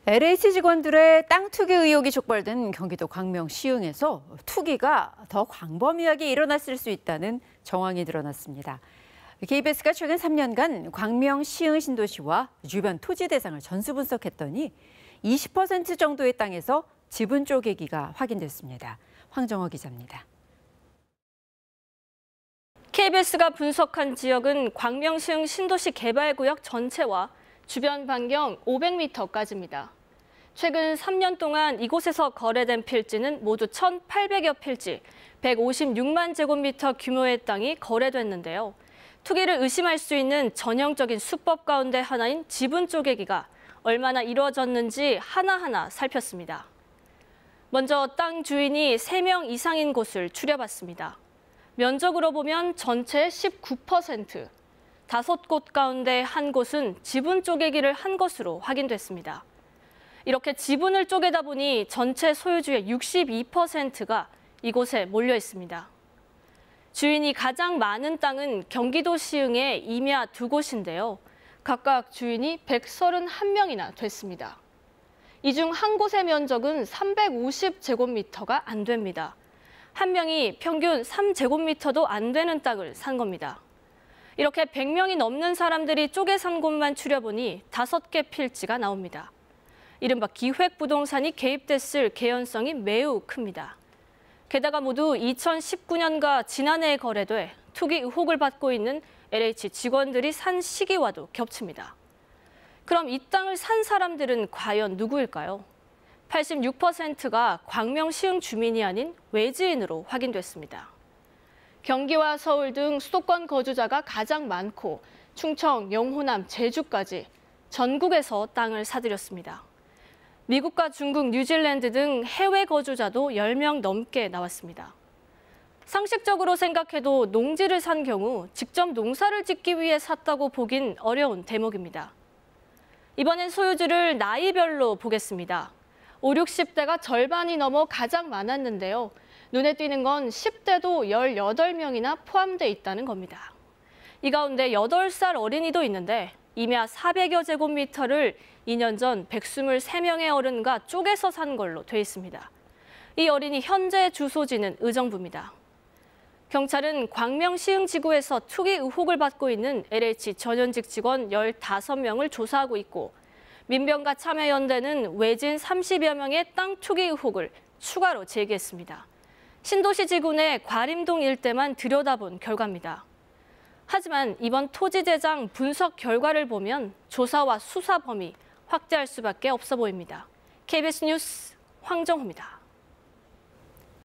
LH 직원들의 땅 투기 의혹이 촉발된 경기도 광명 시흥에서 투기가 더 광범위하게 일어났을 수 있다는 정황이 드러났습니다. KBS가 최근 3년간 광명 시흥 신도시와 주변 토지 대상을 전수 분석했더니 20% 정도의 땅에서 지분 쪼개기가 확인됐습니다. 황정호 기자입니다. KBS가 분석한 지역은 광명 시흥 신도시 개발구역 전체와 주변 반경 500m까지입니다. 최근 3년 동안 이곳에서 거래된 필지는 모두 1,800여 필지, 156만 제곱미터 규모의 땅이 거래됐는데요. 투기를 의심할 수 있는 전형적인 수법 가운데 하나인 지분 쪼개기가 얼마나 이루어졌는지 하나하나 살폈습니다. 먼저 땅 주인이 3명 이상인 곳을 추려봤습니다. 면적으로 보면 전체의 19%, 5곳 가운데 한 곳은 지분 쪼개기를 한 것으로 확인됐습니다. 이렇게 지분을 쪼개다 보니 전체 소유주의 62%가 이곳에 몰려 있습니다. 주인이 가장 많은 땅은 경기도 시흥의 임야 2곳인데요. 각각 주인이 131명이나 됐습니다. 이 중 한 곳의 면적은 350제곱미터가 안 됩니다. 한 명이 평균 3제곱미터도 안 되는 땅을 산 겁니다. 이렇게 100명이 넘는 사람들이 쪼개 산 곳만 추려보니 5개 필지가 나옵니다. 이른바 기획부동산이 개입됐을 개연성이 매우 큽니다. 게다가 모두 2019년과 지난해에 거래돼 투기 의혹을 받고 있는 LH 직원들이 산 시기와도 겹칩니다. 그럼 이 땅을 산 사람들은 과연 누구일까요? 86%가 광명 시흥 주민이 아닌 외지인으로 확인됐습니다. 경기와 서울 등 수도권 거주자가 가장 많고 충청, 영호남, 제주까지 전국에서 땅을 사들였습니다. 미국과 중국, 뉴질랜드 등 해외 거주자도 10명 넘게 나왔습니다. 상식적으로 생각해도 농지를 산 경우 직접 농사를 짓기 위해 샀다고 보긴 어려운 대목입니다. 이번엔 소유주를 나이별로 보겠습니다. 5, 60대가 절반이 넘어 가장 많았는데요. 눈에 띄는 건 10대도 18명이나 포함돼 있다는 겁니다. 이 가운데 8살 어린이도 있는데 임야 400여 제곱미터를 2년 전 123명의 어른과 쪼개서 산 걸로 돼 있습니다. 이 어린이 현재 주소지는 의정부입니다. 경찰은 광명 시흥 지구에서 투기 의혹을 받고 있는 LH 전현직 직원 15명을 조사하고 있고 민병가 참여연대는 외진 30여 명의 땅 투기 의혹을 추가로 제기했습니다. 신도시 지구 내 과림동 일대만 들여다본 결과입니다. 하지만 이번 토지대장 분석 결과를 보면 조사와 수사 범위 확대할 수밖에 없어 보입니다. KBS 뉴스 황정호입니다.